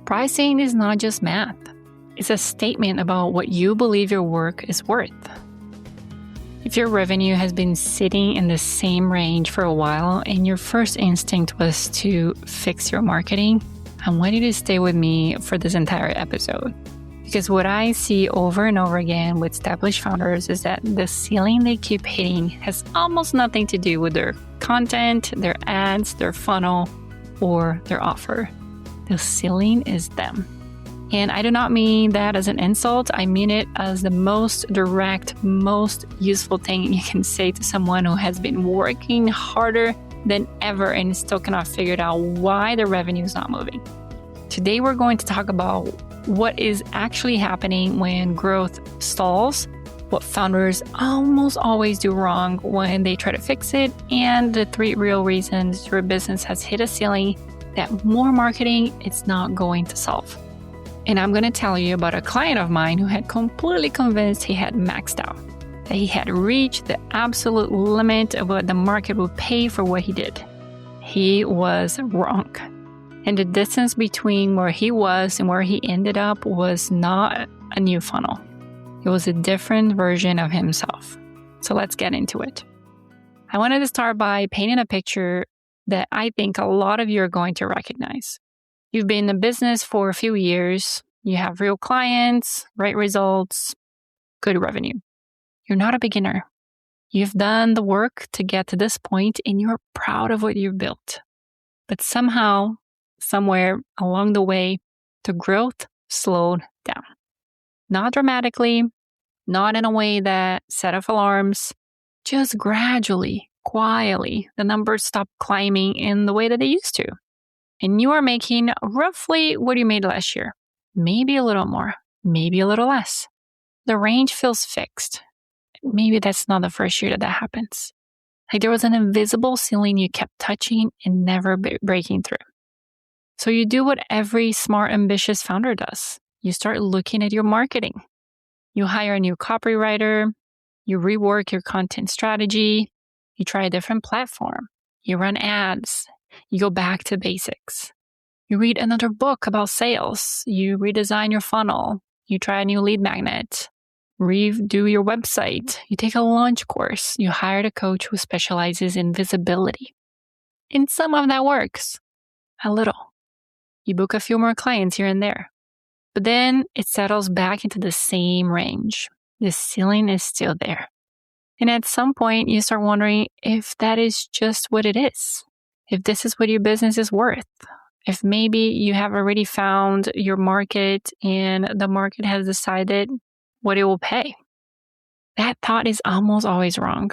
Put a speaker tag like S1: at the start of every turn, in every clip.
S1: Pricing is not just math. It's a statement about what you believe your work is worth. If your revenue has been sitting in the same range for a while and your first instinct was to fix your marketing, I want you to stay with me for this entire episode. Because what I see over and over again with established founders is that the ceiling they keep hitting has almost nothing to do with their content, their ads, their funnel, or their offer. The ceiling is them. And I do not mean that as an insult. I mean it as the most direct, most useful thing you can say to someone who has been working harder than ever and still cannot figure out why the revenue is not moving. Today, we're going to talk about what is actually happening when growth stalls, what founders almost always do wrong when they try to fix it, and the 3 real reasons your business has hit a ceiling that more marketing it's not going to solve. And I'm going to tell you about a client of mine who had completely convinced he had maxed out, that he had reached the absolute limit of what the market would pay for what he did. He was wrong. And the distance between where he was and where he ended up was not a new funnel. It was a different version of himself. So let's get into it. I wanted to start by painting a picture that I think a lot of you are going to recognize. You've been in business for a few years. You have real clients, great results, good revenue. You're not a beginner. You've done the work to get to this point and you're proud of what you've built. But somehow, somewhere along the way, the growth slowed down. Not dramatically, not in a way that set off alarms, just gradually, quietly, the numbers stopped climbing in the way that they used to. And you are making roughly what you made last year. Maybe a little more, maybe a little less. The range feels fixed. Maybe that's not the first year that happens. Like there was an invisible ceiling you kept touching and never breaking through. So you do what every smart, ambitious founder does. You start looking at your marketing. You hire a new copywriter. You rework your content strategy. You try a different platform. You run ads. You go back to basics. You read another book about sales. You redesign your funnel. You try a new lead magnet. Redo your website. You take a launch course. You hire a coach who specializes in visibility. And some of that works. A little. You book a few more clients here and there. But then it settles back into the same range. The ceiling is still there. And at some point, you start wondering if that is just what it is. If this is what your business is worth. If maybe you have already found your market and the market has decided what it will pay. That thought is almost always wrong.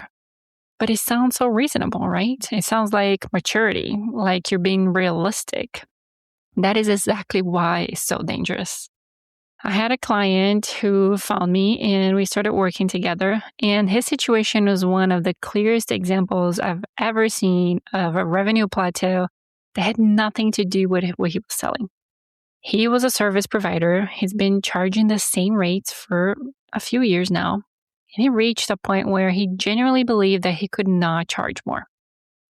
S1: But it sounds so reasonable, right? It sounds like maturity, like you're being realistic. That is exactly why it's so dangerous. I had a client who found me and we started working together, and his situation was one of the clearest examples I've ever seen of a revenue plateau that had nothing to do with what he was selling. He was a service provider. He's been charging the same rates for a few years now, and he reached a point where he genuinely believed that he could not charge more.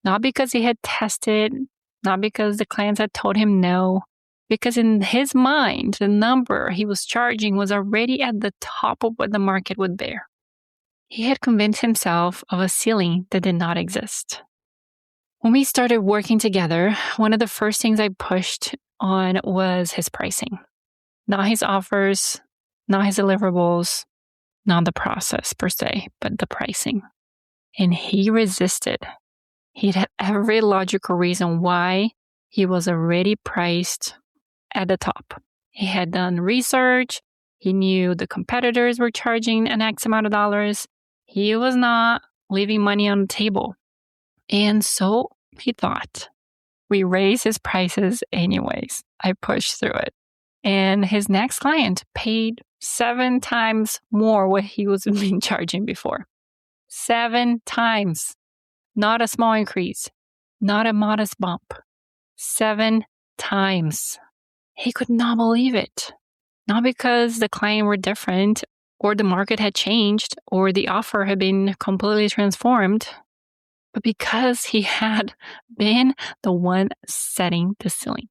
S1: Not because he had tested, not because the clients had told him no, because in his mind, the number he was charging was already at the top of what the market would bear. He had convinced himself of a ceiling that did not exist. When we started working together, one of the first things I pushed on was his pricing. Not his offers, not his deliverables, not the process per se, but the pricing. And he resisted. He had every logical reason why he was already priced at the top. He had done research. He knew the competitors were charging an X amount of dollars. He was not leaving money on the table. And so he thought, we raise his prices anyways. I pushed through it. And his next client paid 7 times more what he was been charging before. 7 times. Not a small increase. Not a modest bump. 7 times. He could not believe it. Not because the client were different or the market had changed or the offer had been completely transformed, but because he had been the one setting the ceiling.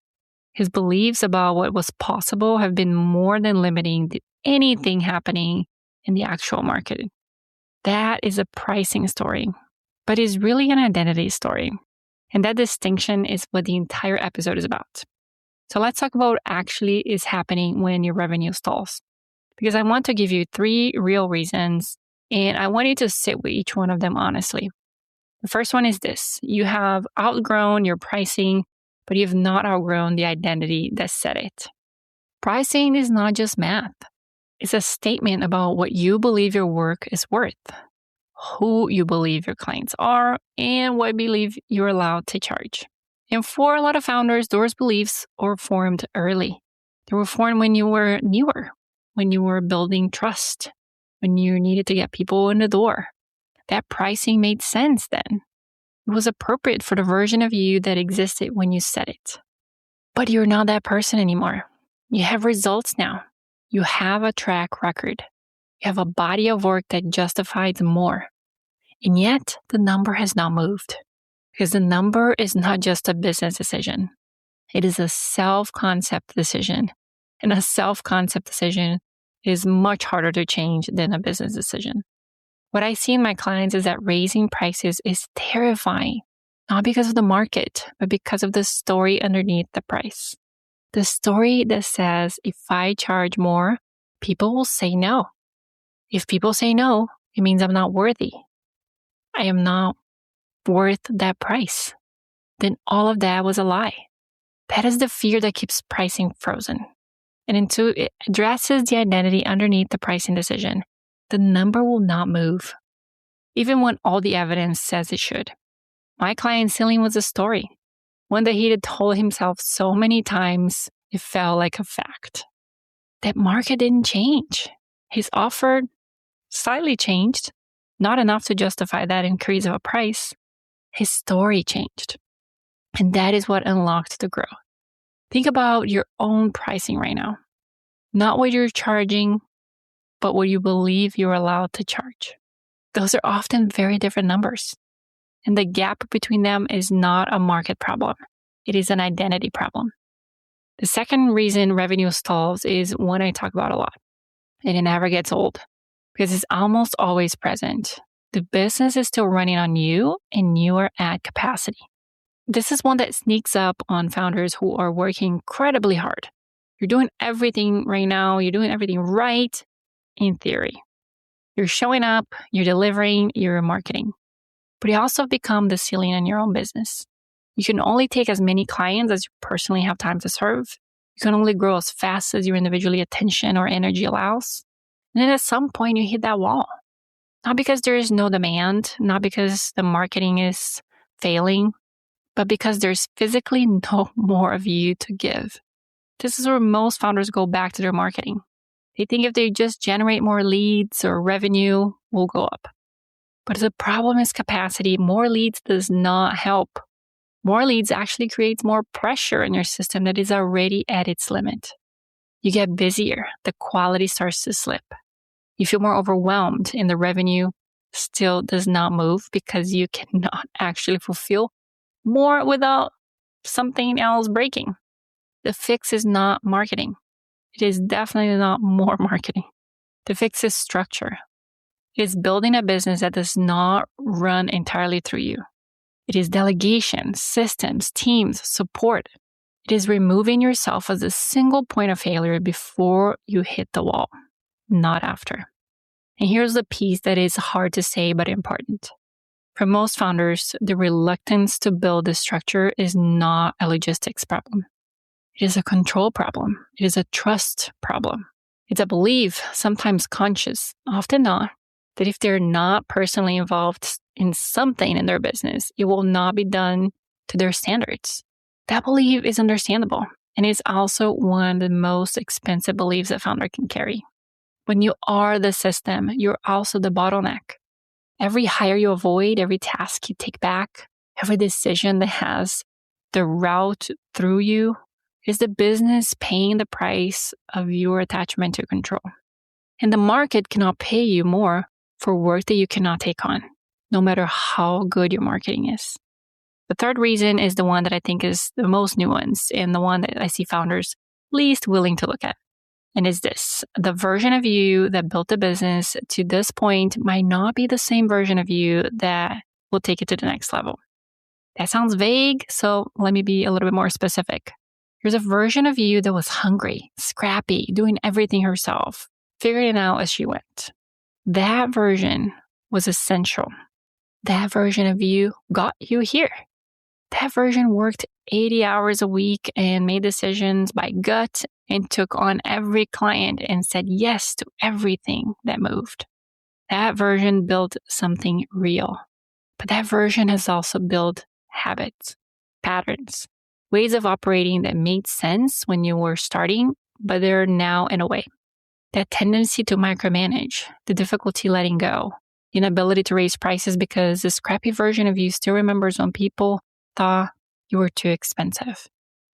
S1: His beliefs about what was possible have been more than limiting anything happening in the actual market. That is a pricing story, but is really an identity story. And that distinction is what the entire episode is about. So let's talk about what actually is happening when your revenue stalls. Because I want to give you 3 real reasons, and I want you to sit with each one of them honestly. The first one is this: you have outgrown your pricing, but you have not outgrown the identity that set it. Pricing is not just math. It's a statement about what you believe your work is worth, who you believe your clients are, and what you believe you're allowed to charge. And for a lot of founders, those beliefs were formed early. They were formed when you were newer, when you were building trust, when you needed to get people in the door. That pricing made sense then. It was appropriate for the version of you that existed when you said it. But you're not that person anymore. You have results now. You have a track record. You have a body of work that justifies more. And yet, the number has not moved. Because the number is not just a business decision. It is a self-concept decision. And a self-concept decision is much harder to change than a business decision. What I see in my clients is that raising prices is terrifying, not because of the market, but because of the story underneath the price. The story that says, if I charge more, people will say no. If people say no, it means I'm not worthy. I am not worth that price. Then all of that was a lie. That is the fear that keeps pricing frozen. And until it addresses the identity underneath the pricing decision, the number will not move, even when all the evidence says it should. My client's ceiling was a story, one that he had told himself so many times it felt like a fact. That market didn't change. His offer slightly changed, not enough to justify that increase of a price. His story changed. And that is what unlocked the growth. Think about your own pricing right now. Not what you're charging, but what you believe you're allowed to charge. Those are often very different numbers. And the gap between them is not a market problem. It is an identity problem. The second reason revenue stalls is one I talk about a lot. And it never gets old because it's almost always present. The business is still running on you and you are at capacity. This is one that sneaks up on founders who are working incredibly hard. You're doing everything right now. You're doing everything right in theory. You're showing up, you're delivering, you're marketing. But you also become the ceiling in your own business. You can only take as many clients as you personally have time to serve. You can only grow as fast as your individual attention or energy allows. And then at some point you hit that wall. Not because there is no demand, not because the marketing is failing, but because there's physically no more of you to give. This is where most founders go back to their marketing. They think if they just generate more leads or revenue, will go up. But the problem is capacity. More leads does not help. More leads actually creates more pressure in your system that is already at its limit. You get busier. The quality starts to slip. You feel more overwhelmed and the revenue still does not move because you cannot actually fulfill more without something else breaking. The fix is not marketing. It is definitely not more marketing. The fix is structure. It is building a business that does not run entirely through you. It is delegation, systems, teams, support. It is removing yourself as a single point of failure before you hit the wall, not after. And here's the piece that is hard to say but important. For most founders, the reluctance to build this structure is not a logistics problem. It is a control problem. It is a trust problem. It's a belief, sometimes conscious, often not, that if they're not personally involved in something in their business, it will not be done to their standards. That belief is understandable, and is also one of the most expensive beliefs a founder can carry. When you are the system, you're also the bottleneck. Every hire you avoid, every task you take back, every decision that has the route through you is the business paying the price of your attachment to control. And the market cannot pay you more for work that you cannot take on, no matter how good your marketing is. The third reason is the one that I think is the most nuanced and the one that I see founders least willing to look at. And is this: the version of you that built the business to this point might not be the same version of you that will take it to the next level. That sounds vague, so let me be a little bit more specific. Here's a version of you that was hungry, scrappy, doing everything herself, figuring it out as she went. That version was essential. That version of you got you here. That version worked 80 hours a week and made decisions by gut and took on every client and said yes to everything that moved. That version built something real. But that version has also built habits, patterns, ways of operating that made sense when you were starting, but they're now in a way. That tendency to micromanage, the difficulty letting go, the inability to raise prices because the scrappy version of you still remembers when people thought you were too expensive.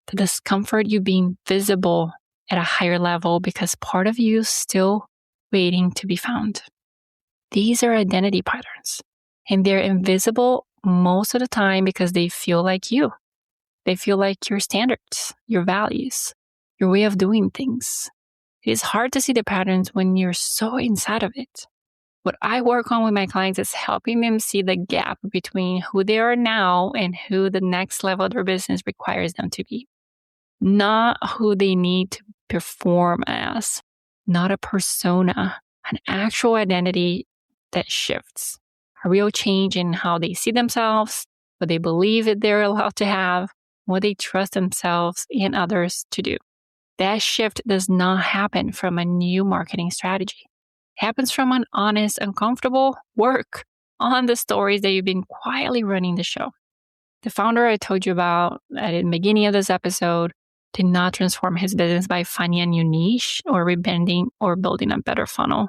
S1: The discomfort you being visible at a higher level because part of you is still waiting to be found. These are identity patterns, and they're invisible most of the time because they feel like you. They feel like your standards, your values, your way of doing things. It is hard to see the patterns when you're so inside of it. What I work on with my clients is helping them see the gap between who they are now and who the next level of their business requires them to be. Not who they need to perform as, not a persona, an actual identity that shifts. A real change in how they see themselves, what they believe that they're allowed to have, what they trust themselves and others to do. That shift does not happen from a new marketing strategy. It happens from an honest, uncomfortable work on the stories that you've been quietly running the show. The founder I told you about at the beginning of this episode did not transform his business by finding a new niche or rebending or building a better funnel.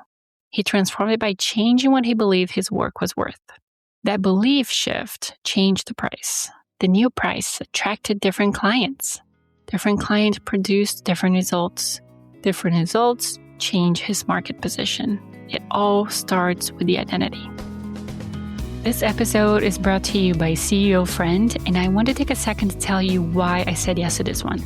S1: He transformed it by changing what he believed his work was worth. That belief shift changed the price. The new price attracted different clients. Different clients produced different results. Different results change his market position. It all starts with the identity. This episode is brought to you by CEO Friend, and I want to take a second to tell you why I said yes to this one.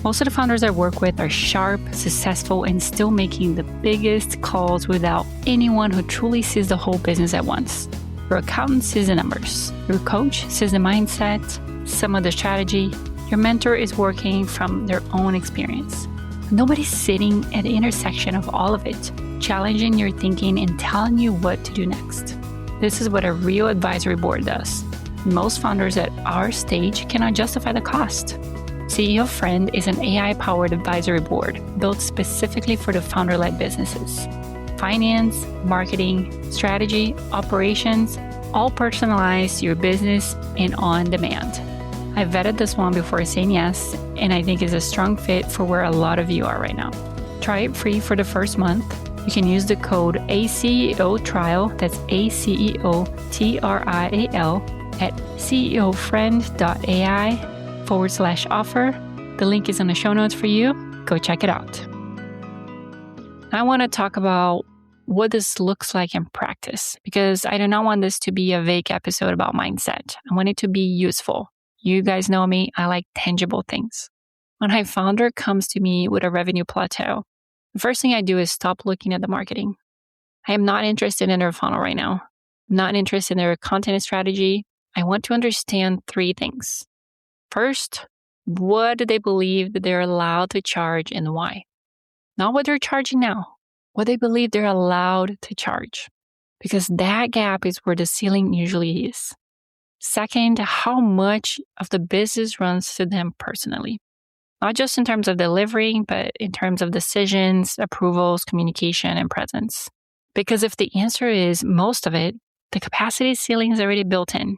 S1: Most of the founders I work with are sharp, successful, and still making the biggest calls without anyone who truly sees the whole business at once. Your accountant sees the numbers. Your coach sees the mindset, some of the strategy. Your mentor is working from their own experience. Nobody's sitting at the intersection of all of it, challenging your thinking and telling you what to do next. This is what a real advisory board does. Most founders at our stage cannot justify the cost. CEO Friend is an AI-powered advisory board built specifically for the founder-led businesses. Finance, marketing, strategy, operations, all personalized to your business and on demand. I vetted this one before saying yes, and I think it's a strong fit for where a lot of you are right now. Try it free for the first month. You can use the code ACEOTRIAL, that's ACEOTRIAL, at ceofriend.ai/offer. The link is in the show notes for you. Go check it out. I want to talk about what this looks like in practice, because I do not want this to be a vague episode about mindset. I want it to be useful. You guys know me, I like tangible things. When a founder comes to me with a revenue plateau, the first thing I do is stop looking at the marketing. I am not interested in their funnel right now. I'm not interested in their content strategy. I want to understand three things. First, what do they believe that they're allowed to charge and why? Not what they're charging now, what they believe they're allowed to charge. Because that gap is where the ceiling usually is. Second, how much of the business runs to them personally. Not just in terms of delivering, but in terms of decisions, approvals, communication, and presence. Because if the answer is most of it, the capacity ceiling is already built in,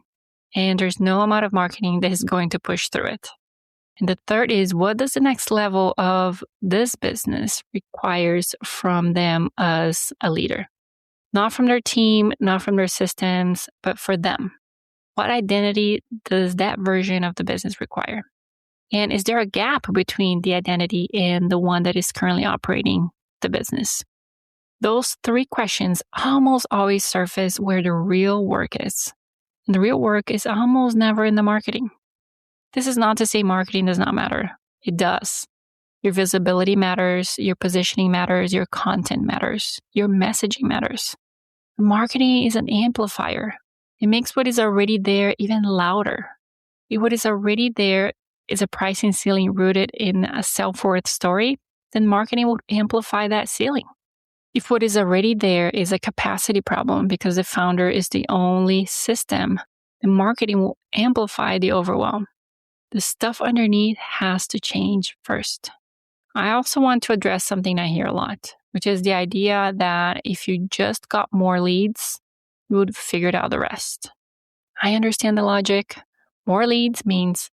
S1: and there's no amount of marketing that is going to push through it. And the third is, what does the next level of this business requires from them as a leader? Not from their team, not from their systems, but for them. What identity does that version of the business require? And is there a gap between the identity and the one that is currently operating the business? Those three questions almost always surface where the real work is. And the real work is almost never in the marketing. This is not to say marketing does not matter. It does. Your visibility matters, your positioning matters, your content matters, your messaging matters. Marketing is an amplifier. It makes what is already there even louder. If what is already there is a pricing ceiling rooted in a self-worth story, then marketing will amplify that ceiling. If what is already there is a capacity problem because the founder is the only system, then marketing will amplify the overwhelm. The stuff underneath has to change first. I also want to address something I hear a lot, which is the idea that if you just got more leads, you would figure out the rest. I understand the logic. More leads means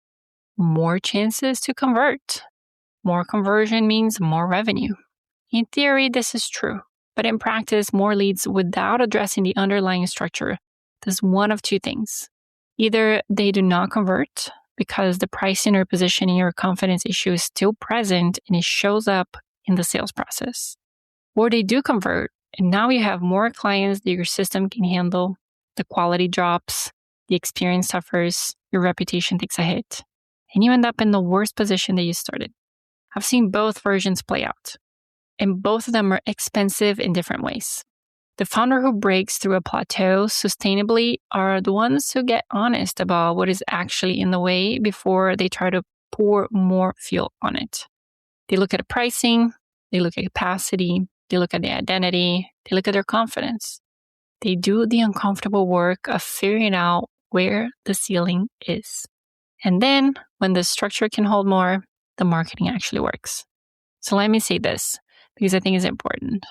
S1: more chances to convert. More conversion means more revenue. In theory, this is true, but in practice, more leads without addressing the underlying structure does one of two things. Either they do not convert because the pricing or positioning or confidence issue is still present and it shows up in the sales process. Or they do convert, and now you have more clients that your system can handle, the quality drops, the experience suffers, your reputation takes a hit, and you end up in the worst position that you started. I've seen both versions play out, and both of them are expensive in different ways. The founder who breaks through a plateau sustainably are the ones who get honest about what is actually in the way before they try to pour more fuel on it. They look at the pricing, they look at capacity, they look at the identity, they look at their confidence. They do the uncomfortable work of figuring out where the ceiling is. And then, when the structure can hold more, the marketing actually works. So let me say this, because I think it's important.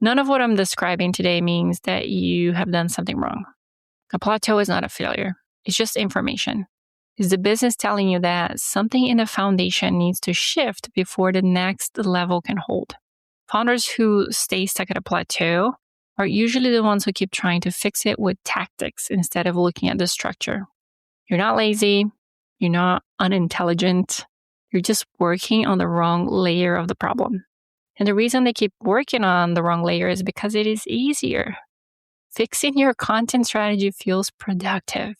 S1: None of what I'm describing today means that you have done something wrong. A plateau is not a failure. It's just information. It's the business telling you that something in the foundation needs to shift before the next level can hold. Founders who stay stuck at a plateau are usually the ones who keep trying to fix it with tactics instead of looking at the structure. You're not lazy. You're not unintelligent. You're just working on the wrong layer of the problem. And the reason they keep working on the wrong layer is because it is easier. Fixing your content strategy feels productive.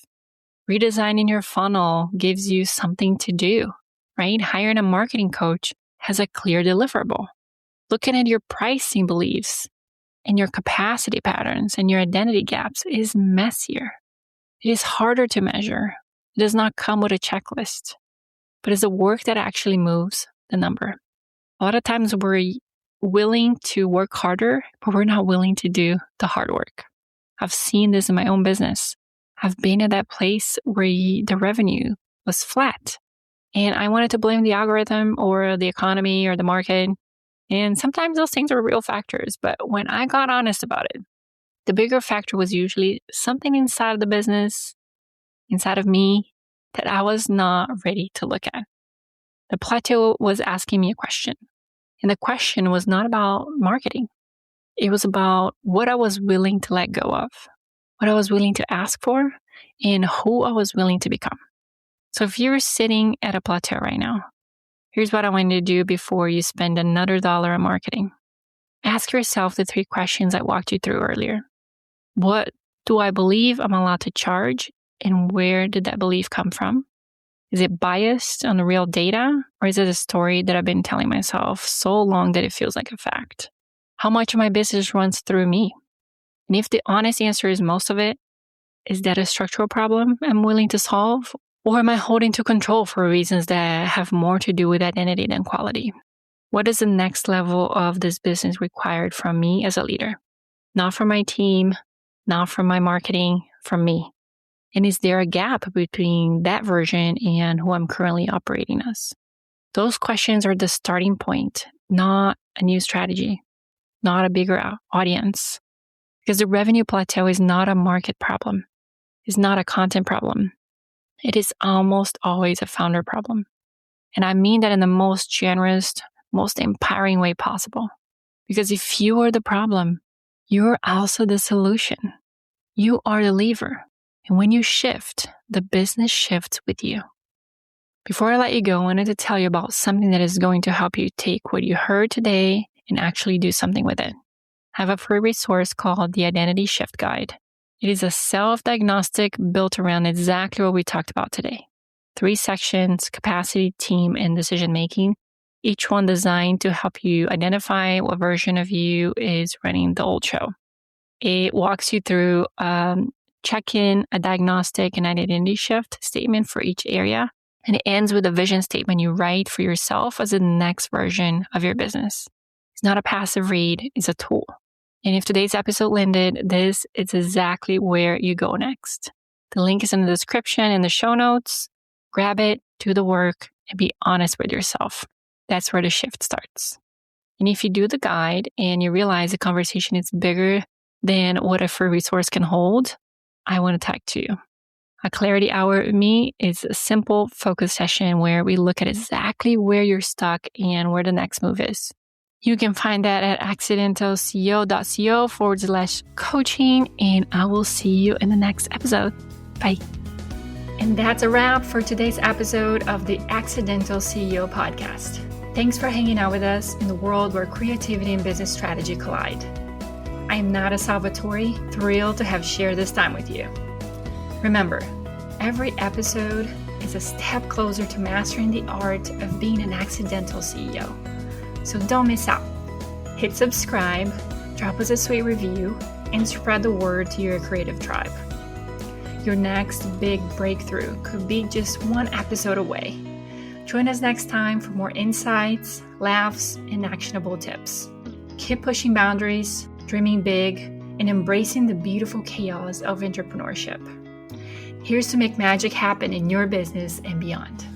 S1: Redesigning your funnel gives you something to do, right? Hiring a marketing coach has a clear deliverable. Looking at your pricing beliefs and your capacity patterns and your identity gaps is messier. It is harder to measure. It does not come with a checklist, but it's the work that actually moves the number. A lot of times we're willing to work harder, but we're not willing to do the hard work. I've seen this in my own business. I've been at that place where the revenue was flat, and I wanted to blame the algorithm or the economy or the market. And sometimes those things are real factors, but when I got honest about it, the bigger factor was usually something inside of the business, inside of me, that I was not ready to look at. The plateau was asking me a question. And the question was not about marketing. It was about what I was willing to let go of, what I was willing to ask for, and who I was willing to become. So if you're sitting at a plateau right now, here's what I want you to do before you spend another dollar on marketing. Ask yourself the 3 questions I walked you through earlier. What do I believe I'm allowed to charge, and where did that belief come from? Is it biased on the real data, or is it a story that I've been telling myself so long that it feels like a fact? How much of my business runs through me? And if the honest answer is most of it, is that a structural problem I'm willing to solve? Or am I holding to control for reasons that have more to do with identity than quality? What is the next level of this business required from me as a leader? Not from my team, not from my marketing, from me. And is there a gap between that version and who I'm currently operating as? Those questions are the starting point, not a new strategy, not a bigger audience. Because the revenue plateau is not a market problem. It's not a content problem. It is almost always a founder problem. And I mean that in the most generous, most empowering way possible. Because if you are the problem, you're also the solution. You are the lever. And when you shift, the business shifts with you. Before I let you go, I wanted to tell you about something that is going to help you take what you heard today and actually do something with it. I have a free resource called the Identity Shift Guide. It is a self-diagnostic built around exactly what we talked about today. 3 sections: capacity, team, and decision-making, each one designed to help you identify what version of you is running the old show. It walks you through check-in, a diagnostic, and identity shift statement for each area. And it ends with a vision statement you write for yourself as the next version of your business. It's not a passive read, it's a tool. And if today's episode landed, this is exactly where you go next. The link is in the description and the show notes. Grab it, do the work, and be honest with yourself. That's where the shift starts. And if you do the guide and you realize the conversation is bigger than what a free resource can hold, I want to talk to you. A clarity hour with me is a simple focus session where we look at exactly where you're stuck and where the next move is. You can find that at accidentalceo.co/coaching, and I will see you in the next episode. Bye. And that's a wrap for today's episode of the Accidental CEO podcast. Thanks for hanging out with us in the world where creativity and business strategy collide. I am Nata Salvatore, thrilled to have shared this time with you. Remember, every episode is a step closer to mastering the art of being an accidental CEO. So don't miss out. Hit subscribe, drop us a sweet review, and spread the word to your creative tribe. Your next big breakthrough could be just one episode away. Join us next time for more insights, laughs, and actionable tips. Keep pushing boundaries, dreaming big, and embracing the beautiful chaos of entrepreneurship. Here's to make magic happen in your business and beyond.